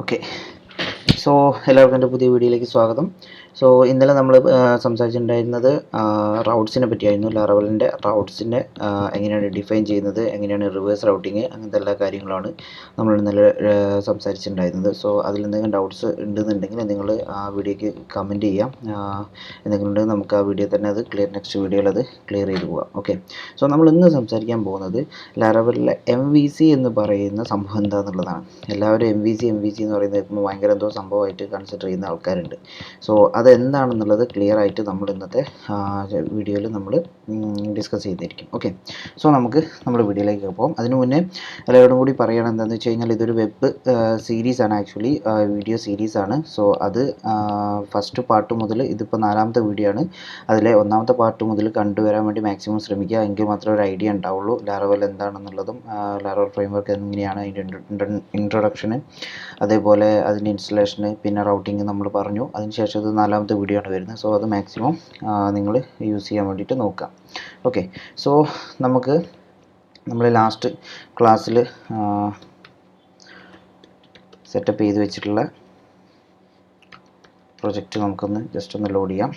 Okay. So എല്ലാവർക്കും എൻ്റെ പുതിയ വീഡിയോയിലേക്ക് സ്വാഗതം. സോ ഇന്നലെ നമ്മൾ സംസാരിച്ചിട്ടുണ്ടായിരുന്നത് റൗട്ട്സിനെ പറ്റിയായിരുന്നു. ലാറവലിൻ്റെ റൗട്ട്സിനെ എങ്ങനെയാണ് ഡിഫൈൻ ചെയ്യുന്നത്, എങ്ങനെയാണ് റിവേഴ്സ് റൗട്ടിങ്, അങ്ങനത്തെ എല്ലാ കാര്യങ്ങളാണ് നമ്മൾ ഇന്നലെ സംസാരിച്ചിട്ടുണ്ടായിരുന്നത്. സോ അതിൽ എന്തെങ്കിലും ഡൗട്ട്സ് ഉണ്ടെന്നുണ്ടെങ്കിൽ നിങ്ങൾ ആ വീഡിയോയ്ക്ക് കമൻറ്റ് ചെയ്യാം. എന്തെങ്കിലും ഉണ്ടെങ്കിൽ നമുക്ക് ആ വീഡിയോ തന്നെ അത് നെക്സ്റ്റ് വീഡിയോയിൽ അത് ക്ലിയർ ചെയ്ത് പോകാം. ഓക്കെ. സോ നമ്മൾ ഇന്ന് സംസാരിക്കാൻ പോകുന്നത് ലാറവലിലെ MVC എന്ന് പറയുന്ന സംഭവം എന്താണെന്നുള്ളതാണ്. എല്ലാവരും MVC എന്ന് പറയുന്നത് കേൾക്കുമ്പോൾ ഭയങ്കര എന്തോ സംഭവമായിട്ട് കൺസിഡർ ചെയ്യുന്ന ആൾക്കാരുണ്ട്. സോ അതെന്താണെന്നുള്ളത് ക്ലിയർ ആയിട്ട് നമ്മൾ ഇന്നത്തെ വീഡിയോയിൽ നമ്മൾ ഡിസ്കസ് ചെയ്തിരിക്കും. ഓക്കെ. സോ നമുക്ക് നമ്മുടെ വീഡിയോയിലേക്ക് പോകാം. അതിനു മുന്നേ എല്ലാവരോടും കൂടി പറയണം എന്താണെന്ന് വെച്ച് കഴിഞ്ഞാൽ ഇതൊരു വെബ് സീരീസാണ്, ആക്ച്വലി വീഡിയോ സീരീസാണ്. സോ അത് ഫസ്റ്റ് പാർട്ട് മുതൽ ഇതിപ്പോൾ 4ാമത്തെ വീഡിയോ ആണ്. അതിലെ 1ാമത്തെ പാർട്ട് മുതൽ കണ്ടുവരാൻ വേണ്ടി മാക്സിമം ശ്രമിക്കുക. എങ്കിൽ മാത്രമേ ഒരു ഐഡിയ ഉണ്ടാവുള്ളൂ ലാറവൽ എന്താണെന്നുള്ളതും ലാറവൽ ഫ്രെയിംവർക്ക് എങ്ങനെയാണ് അതിൻ്റെ ഇൻട്രൊഡക്ഷന്, അതേപോലെ അതിൻ്റെ ഇൻസ്റ്റലേഷന്, പിന്നെ റൗട്ടിങ് നമ്മൾ പറഞ്ഞു. അതിനുശേഷം ഇത് 4ാമത്തെ വീഡിയോ ആണ് വരുന്നത്. സോ അത് മാക്സിമം നിങ്ങൾ യൂസ് ചെയ്യാൻ വേണ്ടിയിട്ട് നോക്കാം. ഓക്കെ. സോ നമുക്ക് നമ്മൾ ലാസ്റ്റ് ക്ലാസ്സിൽ സെറ്റപ്പ് ചെയ്ത് വെച്ചിട്ടുള്ള പ്രൊജക്റ്റ് നമുക്കൊന്ന് ജസ്റ്റ് ഒന്ന് ലോഡ് ചെയ്യാം.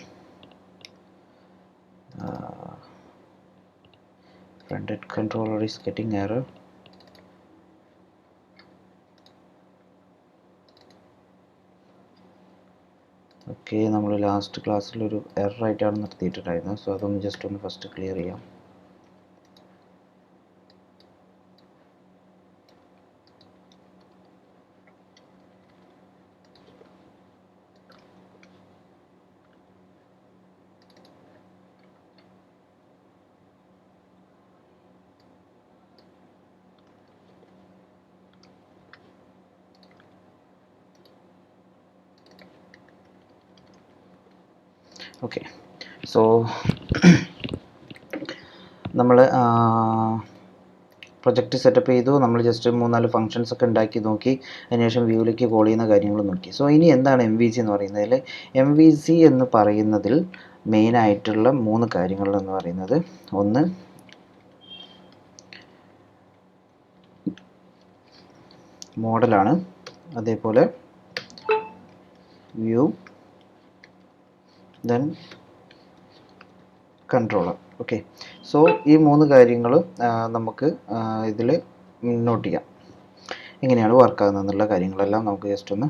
Front end controller is getting error. Okay, നമ്മൾ ലാസ്റ്റ് ക്ലാസ്സിലൊരു എററായിട്ടാണ് നിർത്തിയിട്ടുണ്ടായിരുന്നത്. സോ അതൊന്ന് ജസ്റ്റ് ഒന്ന് ഫസ്റ്റ് ക്ലിയർ ചെയ്യാം. ഓക്കെ. സോ നമ്മൾ പ്രൊജക്റ്റ് സെറ്റപ്പ് ചെയ്തു. നമ്മൾ ജസ്റ്റ് 3-4 ഫങ്ഷൻസ് ഒക്കെ ഉണ്ടാക്കി നോക്കി. അതിനുശേഷം വ്യൂവിലേക്ക് കോൾ ചെയ്യുന്ന കാര്യങ്ങൾ നോക്കി. സോ ഇനി എന്താണ് MVC എന്ന് പറയുന്നതിൽ? MVC എന്ന് പറയുന്നതിൽ മെയിനായിട്ടുള്ള 3 കാര്യങ്ങൾ എന്ന് പറയുന്നത്, ഒന്ന് മോഡലാണ്, അതേപോലെ view, then controller. Okay. So ഈ 3 കാര്യങ്ങൾ നമുക്ക് ഇതിൽ നോട്ട് ചെയ്യാം. എങ്ങനെയാണ് വർക്ക് ആകുന്നത് എന്നുള്ള കാര്യങ്ങളെല്ലാം നമുക്ക് ജസ്റ്റ് ഒന്ന്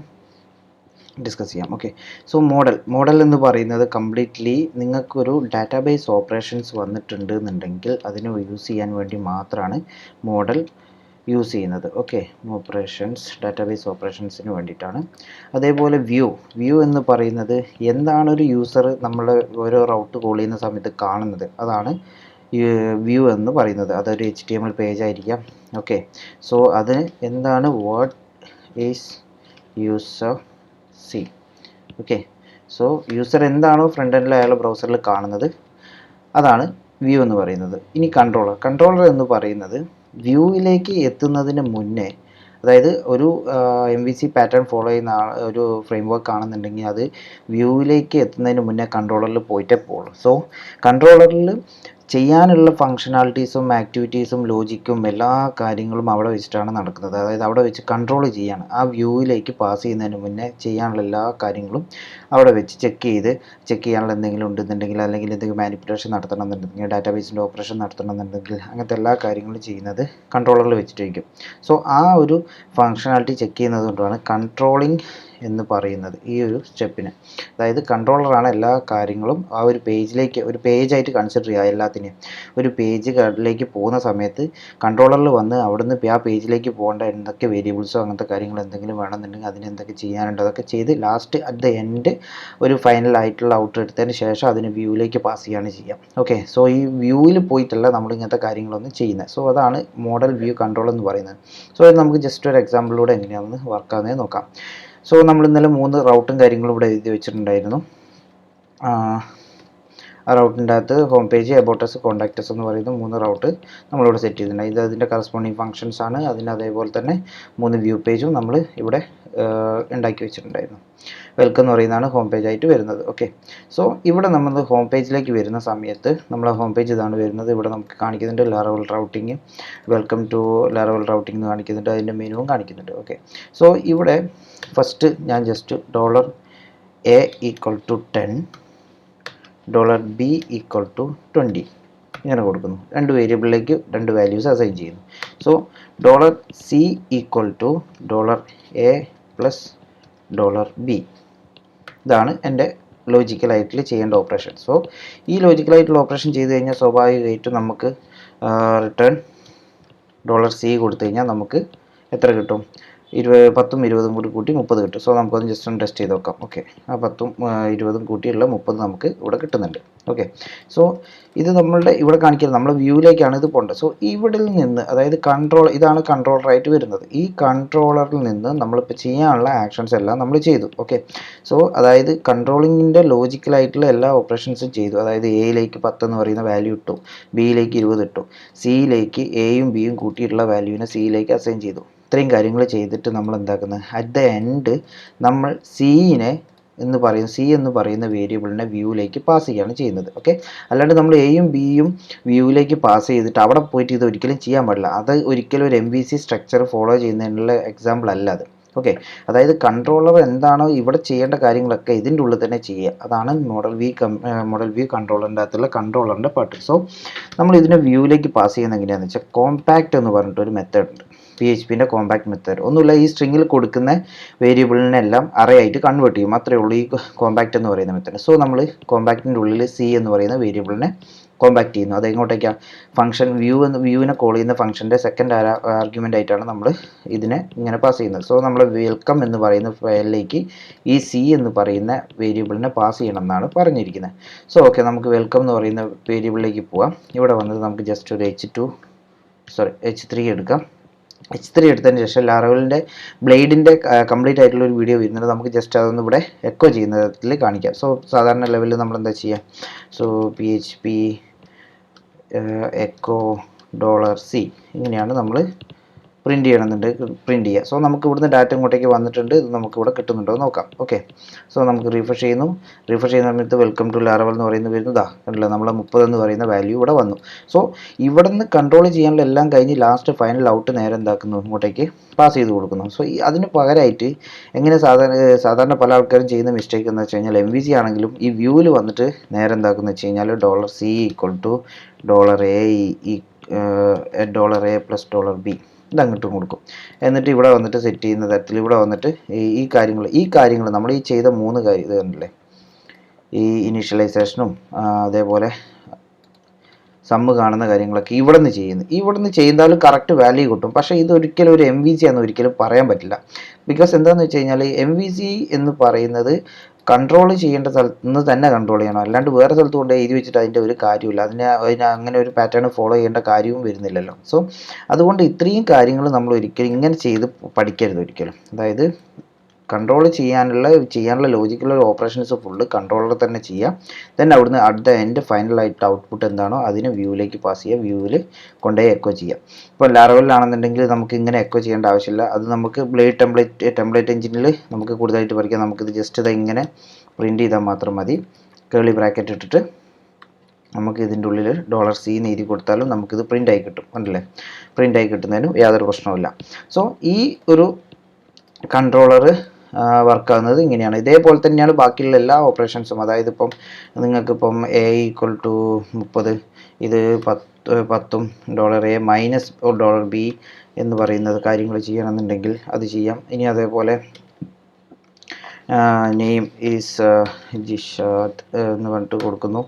ഡിസ്കസ് ചെയ്യാം. ഓക്കെ. സോ മോഡൽ എന്ന് പറയുന്നത് കംപ്ലീറ്റ്ലി നിങ്ങൾക്കൊരു ഡാറ്റാബേസ് ഓപ്പറേഷൻസ് വന്നിട്ടുണ്ട് എന്നുണ്ടെങ്കിൽ അതിന് യൂസ് ചെയ്യാൻ വേണ്ടി മാത്രമാണ് മോഡൽ യൂസ് ചെയ്യുന്നത്. ഓക്കെ. ഡാറ്റാബേസ് ഓപ്പറേഷൻസിന് വേണ്ടിയിട്ടാണ്. അതേപോലെ വ്യൂ എന്ന് പറയുന്നത് എന്താണ് ഒരു യൂസർ നമ്മൾ ഓരോ റൗട്ട് കോൾ ചെയ്യുന്ന സമയത്ത് കാണുന്നത്, അതാണ് വ്യൂ എന്ന് പറയുന്നത്. അതൊരു HTML പേജ് ആയിരിക്കാം. ഓക്കെ. സോ അത് എന്താണ്, what is user C. Okay. So user എന്താണോ ഫ്രണ്ട് എൻഡിൽ അയാൾ ബ്രൗസറിൽ കാണുന്നത് അതാണ് വ്യൂ എന്ന് പറയുന്നത്. ഇനി കൺട്രോളർ എന്ന് പറയുന്നത് വ്യൂവിലേക്ക് എത്തുന്നതിന് മുന്നേ, അതായത് ഒരു MVC പാറ്റേൺ ഫോളോ ചെയ്യുന്ന ഒരു ഫ്രെയിംവർക്ക് ആണെന്നുണ്ടെങ്കിൽ അത് വ്യൂവിലേക്ക് എത്തുന്നതിന് മുന്നേ കൺട്രോളറിൽ പോയിട്ടേ പോകുള്ളൂ. സോ കൺട്രോളറിൽ ചെയ്യാനുള്ള ഫങ്ഷനാലിറ്റീസും ആക്ടിവിറ്റീസും ലോജിക്കും എല്ലാ കാര്യങ്ങളും അവിടെ വെച്ചിട്ടാണ് നടക്കുന്നത്. അതായത് അവിടെ വെച്ച് കൺട്രോൾ ചെയ്യാണ്. ആ വ്യൂവിലേക്ക് പാസ് ചെയ്യുന്നതിന് മുന്നേ ചെയ്യാനുള്ള എല്ലാ കാര്യങ്ങളും അവിടെ വെച്ച് ചെക്ക് ചെയ്യാനുള്ള എന്തെങ്കിലും ഉണ്ടെന്നുണ്ടെങ്കിൽ, അല്ലെങ്കിൽ എന്തെങ്കിലും മാനിപ്പുലേഷൻ നടത്തണം എന്നുണ്ടെങ്കിൽ, ഡാറ്റാബേസിൻ്റെ ഓപ്പറേഷൻ നടത്തണം എന്നുണ്ടെങ്കിൽ, അങ്ങനത്തെ എല്ലാ കാര്യങ്ങളും ചെയ്യുന്നത് കൺട്രോളറിൽ വെച്ചിട്ടായിരിക്കും. സോ ആ ഒരു ഫങ്ഷനാലിറ്റി ചെക്ക് ചെയ്യുന്നത് കൊണ്ടാണ് കൺട്രോളിങ് എന്ന് പറയുന്നത് ഈ ഒരു സ്റ്റെപ്പിന്. അതായത് കൺട്രോളറാണ് എല്ലാ കാര്യങ്ങളും ആ ഒരു പേജായിട്ട് കൺസിഡർ ചെയ്യുക. എല്ലാത്തിനെയും ഒരു പേജിലേക്ക് പോകുന്ന സമയത്ത് കൺട്രോളറിൽ വന്ന് അവിടുന്ന് ആ പേജിലേക്ക് പോകേണ്ട എന്തൊക്കെ വേരിയബിൾസോ അങ്ങനത്തെ കാര്യങ്ങൾ എന്തെങ്കിലും വേണമെന്നുണ്ടെങ്കിൽ അതിന് എന്തൊക്കെ ചെയ്യാനുണ്ടോ അതൊക്കെ ചെയ്ത് ലാസ്റ്റ് അറ്റ് ദ എൻഡ് ഒരു ഫൈനൽ ആയിട്ടുള്ള ഔട്ടർ എടുത്തതിന് ശേഷം അതിന് വ്യൂവിലേക്ക് പാസ് ചെയ്യുകയാണ് ചെയ്യുക. ഓക്കെ. സോ ഈ വ്യൂവിൽ പോയിട്ടല്ല നമ്മൾ ഇങ്ങനത്തെ കാര്യങ്ങളൊന്നും ചെയ്യുന്നത്. സോ അതാണ് മോഡൽ, വ്യൂ, കൺട്രോൾ എന്ന് പറയുന്നത്. സോ ഇത് നമുക്ക് ജസ്റ്റ് ഒരു എക്സാമ്പിളിലൂടെ എങ്ങനെയാണെന്ന് വർക്കാകുന്നത് നോക്കാം. സോ നമ്മൾ ഇന്നലെ 3 റൗട്ടും കാര്യങ്ങളും ഇവിടെ എഴുതി വെച്ചിട്ടുണ്ടായിരുന്നു. ആ റൗട്ടിൻ്റെ അകത്ത് ഹോം പേജ്, എബോട്ടസ്, കോൺടാക്റ്റസ് എന്ന് പറയുന്ന 3 റൗട്ട് നമ്മളിവിടെ സെറ്റ് ചെയ്തിട്ടുണ്ട്. ഇത് അതിൻ്റെ കറസ്പോണ്ടിങ് ഫങ്ഷൻസ് ആണ്. അതിന് അതേപോലെ തന്നെ 3 വ്യൂ പേജും നമ്മൾ ഇവിടെ ഉണ്ടാക്കി വെച്ചിട്ടുണ്ടായിരുന്നു. വെൽക്കം എന്ന് പറയുന്നതാണ് ഹോം പേജ് ആയിട്ട് വരുന്നത്. ഓക്കെ. സോ ഇവിടെ നമ്മൾ ഹോം പേജിലേക്ക് വരുന്ന സമയത്ത് നമ്മൾ ഹോം പേജ് ഇതാണ് വരുന്നത്. ഇവിടെ നമുക്ക് കാണിക്കുന്നുണ്ട് Laravel routing, welcome to Laravel routing എന്ന് കാണിക്കുന്നുണ്ട്. അതിൻ്റെ മെനുവും കാണിക്കുന്നുണ്ട്. ഓക്കെ. സോ ഇവിടെ ഫസ്റ്റ് ഞാൻ just $A equal to 10, $B equal to 20 ഇങ്ങനെ കൊടുക്കുന്നു. രണ്ട് വേരിയബിളിലേക്ക് രണ്ട് വാല്യൂസ് അസൈൻ ചെയ്യുന്നു. So $C equal to $A plus $B, ഇതാണ് എൻ്റെ ലോജിക്കലായിട്ട് ചെയ്യേണ്ട ഓപ്പറേഷൻ. സോ ഈ ലോജിക്കലായിട്ടുള്ള ഓപ്പറേഷൻ ചെയ്ത് കഴിഞ്ഞാൽ സ്വാഭാവികമായിട്ടും നമുക്ക് റിട്ടേൺ $C കൊടുത്തു കഴിഞ്ഞാൽ നമുക്ക് എത്ര കിട്ടും? 10ഉം 20ഉം കൂടി കൂട്ടി 30 കിട്ടും. സോ നമുക്കൊന്ന് ജസ്റ്റ് ഒന്ന് ടെസ്റ്റ് ചെയ്ത് നോക്കാം. ഓക്കെ, ആ 10ഉം 20ഉം കൂട്ടിയുള്ള 30 നമുക്ക് ഇവിടെ കിട്ടുന്നുണ്ട്. ഓക്കെ, സോ ഇത് നമ്മളുടെ ഇവിടെ കാണിക്കുന്നത് നമ്മുടെ വ്യൂവിലേക്കാണ് ഇത് പോകേണ്ടത്. സോ ഇവിടെ നിന്ന്, അതായത് ഇതാണ് കൺട്രോളറായിട്ട് വരുന്നത്. ഈ കൺട്രോളറിൽ നിന്ന് നമ്മളിപ്പോൾ ചെയ്യാനുള്ള ആക്ഷൻസ് എല്ലാം നമ്മൾ ചെയ്തു. ഓക്കെ, സോ അതായത് കൺട്രോളിങ്ങിൻ്റെ ലോജിക്കലായിട്ടുള്ള എല്ലാ ഓപ്പറേഷൻസും ചെയ്തു. അതായത് എയിലേക്ക് 10 എന്ന് പറയുന്ന വാല്യൂ ഇട്ടു, ബിയിലേക്ക് 20 ഇട്ടു, സിയിലേക്ക് എയും ബിയും കൂട്ടിയിട്ടുള്ള വാല്യൂവിനെ സിയിലേക്ക് അസൈൻ ചെയ്തു. ഇത്രയും കാര്യങ്ങൾ ചെയ്തിട്ട് നമ്മൾ എന്താക്കുന്നത്, അറ്റ് ദ എൻഡ് നമ്മൾ സി എന്ന് പറയുന്ന വേരിയബിളിനെ വ്യൂവിലേക്ക് പാസ് ചെയ്യുകയാണ് ചെയ്യുന്നത്. ഓക്കെ, അല്ലാണ്ട് നമ്മൾ എയും ബിയും വ്യൂവിലേക്ക് പാസ് ചെയ്തിട്ട് അവിടെ പോയിട്ട് ഇത് ഒരിക്കലും ചെയ്യാൻ പാടില്ല. അത് ഒരിക്കലും ഒരു MVC സ്ട്രക്ചർ ഫോളോ ചെയ്യുന്നതിനുള്ള എക്സാമ്പിൾ അല്ല അത്. ഓക്കെ, അതായത് കൺട്രോളർ എന്താണോ ഇവിടെ ചെയ്യേണ്ട കാര്യങ്ങളൊക്കെ ഇതിൻ്റെ ഉള്ളിൽ തന്നെ ചെയ്യുക. അതാണ് മോഡൽ വ്യൂ കൺട്രോളറിൻ്റെ അകത്തുള്ള കൺട്രോളറിൻ്റെ പാർട്ട്. സോ നമ്മൾ ഇതിനെ വ്യൂവിലേക്ക് പാസ് ചെയ്യുന്നത് എങ്ങനെയാണെന്ന് വെച്ചാൽ കോമ്പാക്റ്റ് എന്ന് പറഞ്ഞിട്ടൊരു മെത്തേഡ് ഉണ്ട്. PHPൻ്റെ കോമ്പാക്റ്റ് മെത്തേഡ് ഒന്നുമില്ല, ഈ സ്ട്രിങ്ങിൽ കൊടുക്കുന്ന വേരിയബിളിനെല്ലാം അറേ ആയിട്ട് കൺവേർട്ട് ചെയ്യും. അത്രയേ ഉള്ളൂ ഈ കോമ്പാക്റ്റ് എന്ന് പറയുന്ന മെത്തേഡ്. സോ നമ്മൾ കോമ്പാക്റ്റിൻ്റെ ഉള്ളിൽ C എന്ന് പറയുന്ന വേരിയബിളിനെ കോമ്പാക്റ്റ് ചെയ്യുന്നു. അതെങ്ങോട്ടേക്കാണ്? ഫംഗ്ഷൻ വ്യൂവിനെ കോൾ ചെയ്യുന്ന ഫംഗ്ഷൻ്റെ സെക്കൻഡ് ആർഗ്യുമെൻ്റ് ആയിട്ടാണ് നമ്മൾ ഇതിനെ ഇങ്ങനെ പാസ് ചെയ്യുന്നത്. സോ നമ്മൾ വെൽക്കം എന്ന് പറയുന്ന ഫയലിലേക്ക് ഈ C എന്ന് പറയുന്ന വേരിയബിളിനെ പാസ് ചെയ്യണം എന്നാണ് പറഞ്ഞിരിക്കുന്നത്. സോ ഓക്കെ, നമുക്ക് വെൽക്കം എന്ന് പറയുന്ന വേരിയബിളിലേക്ക് പോവാം. ഇവിടെ വന്നത് നമുക്ക് ജസ്റ്റ് ഒരു H3 എടുക്കാം. H3 എടുത്തതിന് ശേഷം ലാറവലിൻ്റെ ബ്ലേഡിൻ്റെ കംപ്ലീറ്റ് ആയിട്ടുള്ള ഒരു വീഡിയോ വരുന്നുണ്ട്. നമുക്ക് ജസ്റ്റ് അതൊന്ന് ഇവിടെ എക്കോ ചെയ്യുന്നതിൽ കാണിക്കാം. സോ സാധാരണ ലെവലിൽ നമ്മൾ എന്താ ചെയ്യുക? സോ PHP എക്കോ $C ഇങ്ങനെയാണ് നമ്മൾ പ്രിൻറ്റ് ചെയ്യണമെന്നുണ്ട് പ്രിൻറ്റ് ചെയ്യുക. സോ നമുക്ക് ഇവിടുന്ന് ഡാറ്റ ഇങ്ങോട്ടേക്ക് വന്നിട്ടുണ്ട്. ഇത് നമുക്ക് ഇവിടെ കിട്ടുന്നുണ്ടോ എന്ന് നോക്കാം. ഓക്കെ, സോ നമുക്ക് റിഫ്രഷ് ചെയ്യുന്ന സമയത്ത് വെൽക്കം ടു ലാറവൽ എന്ന് പറയുന്നത് വരുന്നതാ കണ്ടില്ല, നമ്മൾ 30 എന്ന് പറയുന്ന വാല്യൂ ഇവിടെ വന്നു. സോ ഇവിടെ നിന്ന് കൺട്രോൾ ചെയ്യാനുള്ള എല്ലാം കഴിഞ്ഞ് ലാസ്റ്റ് ഫൈനൽ ഔട്ട് നേരെ എന്താക്കുന്നു, ഇങ്ങോട്ടേക്ക് പാസ് ചെയ്ത് കൊടുക്കുന്നു. സോ അതിന് പകരമായിട്ട് എങ്ങനെ സാധാരണ പല ആൾക്കാരും ചെയ്യുന്ന മിസ്റ്റേക്ക് എന്ന് വെച്ച് കഴിഞ്ഞാൽ MVC ആണെങ്കിലും ഈ വ്യൂവിൽ വന്നിട്ട് നേരെ എന്താക്കുന്നു വെച്ച് കഴിഞ്ഞാൽ $C equal to $A plus $B ഇതങ്ങോട്ടും കൊടുക്കും. എന്നിട്ട് ഇവിടെ വന്നിട്ട് സെറ്റ് ചെയ്യുന്ന തരത്തിൽ ഇവിടെ വന്നിട്ട് ഈ കാര്യങ്ങൾ നമ്മൾ ഈ ചെയ്ത 3 കാര്യം ഇത് കണ്ടില്ലേ, ഈ ഇനീഷ്യലൈസേഷനും അതേപോലെ സമ്മ് കാണുന്ന കാര്യങ്ങളൊക്കെ ഇവിടെ നിന്ന് ചെയ്താലും കറക്റ്റ് വാല്യൂ കിട്ടും. പക്ഷേ ഇത് ഒരിക്കലും ഒരു MVC എന്ന് ഒരിക്കലും പറയാൻ പറ്റില്ല. ബിക്കോസ് എന്താണെന്ന് വെച്ച് കഴിഞ്ഞാൽ MVC എന്ന് പറയുന്നത് കൺട്രോൾ ചെയ്യേണ്ട സ്ഥലത്ത് നിന്ന് തന്നെ കൺട്രോൾ ചെയ്യണം, അല്ലാണ്ട് വേറെ സ്ഥലത്ത് കൊണ്ട് എഴുതി വെച്ചിട്ട് അതിൻ്റെ ഒരു കാര്യമില്ല. അതിന് അങ്ങനെ ഒരു പാറ്റേൺ ഫോളോ ചെയ്യേണ്ട കാര്യവും വരുന്നില്ലല്ലോ. സോ അതുകൊണ്ട് ഇത്രയും കാര്യങ്ങൾ നമ്മൾ ഒരിക്കലും ഇങ്ങനെ ചെയ്ത് പഠിക്കരുത് ഒരിക്കലും. അതായത് കൺട്രോൾ ചെയ്യാനുള്ള ലോജിക്കുള്ള ഓപ്പറേഷൻസ് ഫുള്ള് കൺട്രോളർ തന്നെ ചെയ്യാം. ദെൻ അവിടുന്ന് അറ്റ് ദ എൻഡ് ഫൈനലായിട്ട് ഔട്ട്പുട്ട് എന്താണോ അതിനെ വ്യൂവിലേക്ക് പാസ് ചെയ്യുക, വ്യൂവിൽ കൊണ്ടുപോയി എക്കോ ചെയ്യാം. ഇപ്പോൾ ലാറവലിലാണെന്നുണ്ടെങ്കിൽ നമുക്ക് ഇങ്ങനെ എക്കോ ചെയ്യേണ്ട ആവശ്യമില്ല. അത് നമുക്ക് ബ്ലേഡ് ടെംപ്ലേറ്റ് എഞ്ചിനിൽ നമുക്ക് കൂടുതലായിട്ട് പഠിക്കാം. നമുക്കിത് ജസ്റ്റ് ഇത് ഇങ്ങനെ പ്രിൻറ്റ് ചെയ്താൽ മാത്രം മതി. കേളി ബ്രാക്കറ്റ് ഇട്ടിട്ട് നമുക്ക് ഇതിൻ്റെ ഉള്ളിൽ $C എന്ന് എഴുതി കൊടുത്താലും നമുക്കിത് പ്രിൻ്റായി കിട്ടും. കണ്ടില്ലേ, പ്രിൻ്റായി കിട്ടുന്നതിനും യാതൊരു പ്രശ്നവുമില്ല. സോ ഈ ഒരു കൺട്രോളർ വർക്കാകുന്നത് ഇങ്ങനെയാണ്. ഇതേപോലെ തന്നെയാണ് ബാക്കിയുള്ള എല്ലാ ഓപ്പറേഷൻസും. അതായത് ഇപ്പം നിങ്ങൾക്കിപ്പം A ഈക്വൽ ടു 30, ഇത് 10ഉം $A മൈനസ് $B എന്ന് പറയുന്നത് കാര്യങ്ങൾ ചെയ്യണമെന്നുണ്ടെങ്കിൽ അത് ചെയ്യാം. ഇനി അതേപോലെ നെയിം ഈസ് ജിഷാദ് എന്ന് പറഞ്ഞിട്ട് കൊടുക്കുന്നു.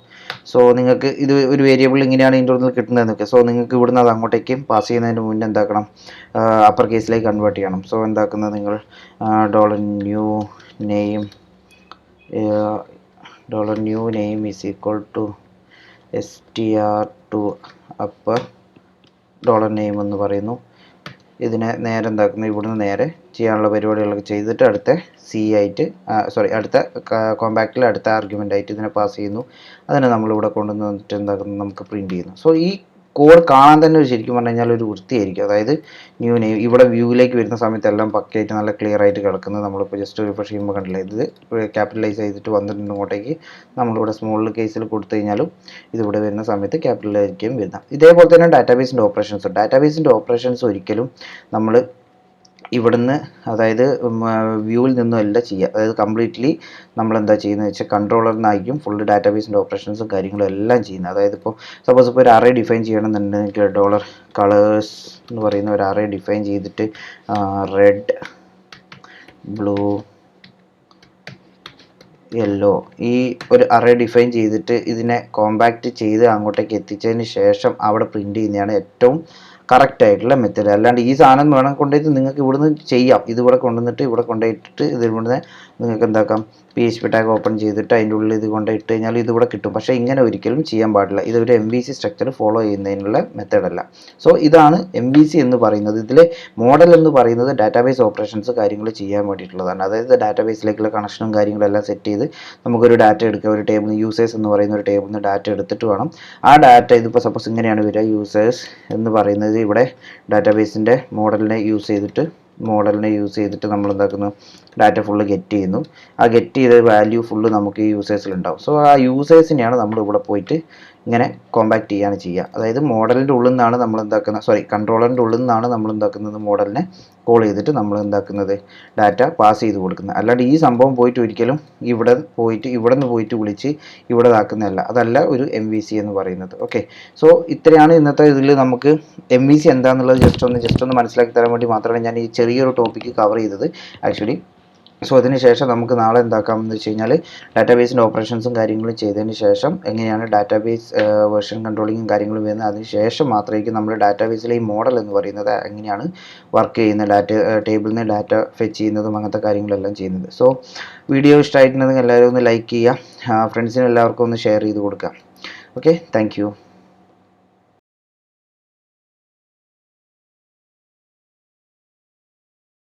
സോ നിങ്ങൾക്ക് ഇത് ഒരു വേരിയബിൾ ഇങ്ങനെയാണ് ഇതിൻ്റെ ഉള്ളിൽ കിട്ടുന്നതെന്നൊക്കെ. സോ നിങ്ങൾക്ക് ഇവിടുന്ന് അത് അങ്ങോട്ടേക്ക് പാസ് ചെയ്യുന്നതിന് മുന്നേ എന്താക്കണം, അപ്പർ കേസിലേക്ക് കൺവേർട്ട് ചെയ്യണം. സോ എന്താക്കുന്നത്, നിങ്ങൾ $new name is equal to str to upper $name എന്ന് പറയുന്നു. ഇതിനെ നേരെ എന്താക്കുന്നു, ഇവിടുന്ന് നേരെ ചെയ്യാനുള്ള പരിപാടികളൊക്കെ ചെയ്തിട്ട് അടുത്ത അടുത്ത കോമ്പാക്റ്റിൽ അടുത്ത ആർഗ്യുമെൻ്റ് ആയിട്ട് ഇതിനെ പാസ് ചെയ്യുന്നു. അതിനെ നമ്മളിവിടെ കൊണ്ടുവന്ന് വന്നിട്ട് എന്താക്കുന്നു, നമുക്ക് പ്രിൻറ്റ് ചെയ്യുന്നു. സോ ഈ കോഡ് കാണാൻ തന്നെ ശരിക്കും പറഞ്ഞു കഴിഞ്ഞാൽ ഒരു വൃത്തിയായിരിക്കും. അതായത് ന്യൂ നെയിം ഇവിടെ വ്യൂവിലേക്ക് വരുന്ന സമയത്തെല്ലാം പക്കയായിട്ട് നല്ല ക്ലിയർ ആയിട്ട് കിടക്കുന്നത്. നമ്മളിപ്പോൾ ജസ്റ്റ് റിഫ്രഷ് ചെയ്യുമ്പോൾ കണ്ടില്ല, ഇത് ക്യാപിറ്റലൈസ് ചെയ്തിട്ട് വന്നിട്ടുണ്ട് ഇങ്ങോട്ടേക്ക്. നമ്മളിവിടെ സ്മോൾ കേസിൽ കൊടുത്തു കഴിഞ്ഞാലും ഇതിവിടെ വരുന്ന സമയത്ത് ക്യാപിറ്റലായിരിക്കും വരുന്നത്. ഇതേപോലെ തന്നെ ഡാറ്റാബേസിൻ്റെ ഓപ്പറേഷൻസ് ഒരിക്കലും നമ്മൾ ഇവിടുന്ന് അതായത് വ്യൂവിൽ നിന്നും അല്ല ചെയ്യുക. അതായത് കംപ്ലീറ്റ്ലി നമ്മളെന്താ ചെയ്യുന്നത് വെച്ചാൽ കൺട്രോളറിൽ നിന്നായിരിക്കും ഫുള്ള് ഡാറ്റാബേസിൻ്റെ ഓപ്പറേഷൻസും കാര്യങ്ങളും എല്ലാം ചെയ്യുന്നത്. അതായത് ഇപ്പോൾ സപ്പോസ് ഇപ്പോൾ ഒരു അറേ ഡിഫൈൻ ചെയ്യണമെന്നുണ്ടെങ്കിൽ ഡോളർ കളേഴ്സ് എന്ന് പറയുന്ന ഒരു അറേ ഡിഫൈൻ ചെയ്തിട്ട് റെഡ്, ബ്ലൂ, യെല്ലോ ഈ ഒരു അറേ ഡിഫൈൻ ചെയ്തിട്ട് ഇതിനെ കോമ്പാക്റ്റ് ചെയ്ത് അങ്ങോട്ടേക്ക് എത്തിച്ചതിന് ശേഷം അവിടെ പ്രിൻറ്റ് ചെയ്യുന്നതാണ് ഏറ്റവും കറക്റ്റ് ആയിട്ടുള്ള മെത്തേഡ്. അല്ലാണ്ട് ഈ സാധനം വേണം കൊണ്ടുപോയിട്ട് നിങ്ങൾക്ക് ഇവിടുന്ന് ചെയ്യാം. ഇതിവിടെ കൊണ്ടുവന്നിട്ട് ഇവിടെ കൊണ്ടുപോയിട്ടിട്ട് ഇതിവിടുന്ന് നിങ്ങൾക്ക് എന്താക്കാം PHP ടാഗ് ഓപ്പൺ ചെയ്തിട്ട് അതിൻ്റെ ഉള്ളിൽ ഇത് കൊണ്ടുപോയി ഇട്ട് കഴിഞ്ഞാൽ ഇതിവിടെ കിട്ടും. പക്ഷേ ഇങ്ങനെ ഒരിക്കലും ചെയ്യാൻ പാടില്ല. ഇതൊരു MVC സ്ട്രക്ചർ ഫോളോ ചെയ്യുന്നതിനുള്ള മെത്തേഡല്ല. സോ ഇതാണ് MVC എന്ന് പറയുന്നത്. ഇതിലെ മോഡൽ എന്ന് പറയുന്നത് ഡാറ്റാബേസ് ഓപ്പറേഷൻസ് കാര്യങ്ങൾ ചെയ്യാൻ വേണ്ടിയിട്ടുള്ളതാണ്. അതായത് ഡാറ്റാബേസിലേക്കുള്ള കണക്ഷനും കാര്യങ്ങളെല്ലാം സെറ്റ് ചെയ്ത് നമുക്കൊരു ഡാറ്റ എടുക്കുക. ഒരു ടേബിൾ യൂസേഴ്സ് എന്ന് പറയുന്ന ഒരു ടേബിളിൽ നിന്ന് ഡാറ്റ എടുത്തിട്ട് വേണം ആ ഡാറ്റ ഇതിപ്പോൾ സപ്പോസ് ഇങ്ങനെയാണ് വരിക. യൂസേഴ്സ് എന്ന് പറയുന്നത് ഇവിടെ ഡാറ്റാബേസിൻ്റെ മോഡലിനെ യൂസ് ചെയ്തിട്ട് നമ്മൾ എന്താക്കുന്നു ഡാറ്റ ഫുള്ള് ഗെറ്റ് ചെയ്യുന്നു. ആ ഗെറ്റ് ചെയ്ത വാല്യൂ ഫുള്ള് നമുക്ക് ഈ യൂസേഴ്സിലുണ്ടാവും. സോ ആ യൂസേഴ്സിനെയാണ് നമ്മൾ ഇവിടെ പോയിട്ട് ഇങ്ങനെ കോമ്പാക്റ്റ് ചെയ്യാണ് ചെയ്യുക. അതായത് മോഡലിൻ്റെ ഉള്ളിൽ നിന്നാണ് നമ്മൾ എന്താക്കുന്നത്, കൺട്രോളറിൻ്റെ ഉള്ളിൽ നിന്നാണ് നമ്മൾ എന്താക്കുന്നത് മോഡലിനെ കോൾ ചെയ്തിട്ട് നമ്മൾ എന്താക്കുന്നത് ഡാറ്റ പാസ് ചെയ്ത് കൊടുക്കുന്നത്. അല്ലാണ്ട് ഈ സംഭവം പോയിട്ട് ഒരിക്കലും ഇവിടെ നിന്ന് പോയിട്ട് വിളിച്ച് ഇവിടെ ഇതാക്കുന്നതല്ല. അതല്ല ഒരു MVC എന്ന് പറയുന്നത്. ഓക്കെ, സോ ഇത്രയാണ് ഇന്നത്തെ ഇതിൽ നമുക്ക് MVC എന്താണെന്നുള്ളത് ജസ്റ്റ് ഒന്ന് മനസ്സിലാക്കി തരാൻ വേണ്ടി മാത്രമാണ് ഞാൻ ഈ ചെറിയൊരു ടോപ്പിക്ക് കവർ ചെയ്തത് ആക്ച്വലി. സോ അതിന് ശേഷം നമുക്ക് നാളെ എന്താക്കാമെന്ന് വെച്ച് കഴിഞ്ഞാൽ ഡാറ്റാബേസിൻ്റെ ഓപ്പറേഷൻസും കാര്യങ്ങളും ചെയ്തതിന് ശേഷം എങ്ങനെയാണ് ഡാറ്റാബേസ് വേർഷൻ കൺട്രോളിങ്ങും കാര്യങ്ങളും വരുന്നത്. അതിന് ശേഷം മാത്രമായിരിക്കും നമ്മൾ ഡാറ്റാബേസിലെ ഈ മോഡൽ എന്ന് പറയുന്നത് എങ്ങനെയാണ് വർക്ക് ചെയ്യുന്നത്, ടേബിളിൽ നിന്ന് ഡാറ്റ ഫെച്ച് ചെയ്യുന്നതും അങ്ങനത്തെ കാര്യങ്ങളെല്ലാം ചെയ്യുന്നത്. സോ വീഡിയോ ഇഷ്ടമായിട്ടുണ്ടെങ്കിൽ എല്ലാവരും ഒന്ന് ലൈക്ക് ചെയ്യുക, ഫ്രണ്ട്സിന് എല്ലാവർക്കും ഒന്ന് ഷെയർ ചെയ്ത് കൊടുക്കുക. Okay, thank you.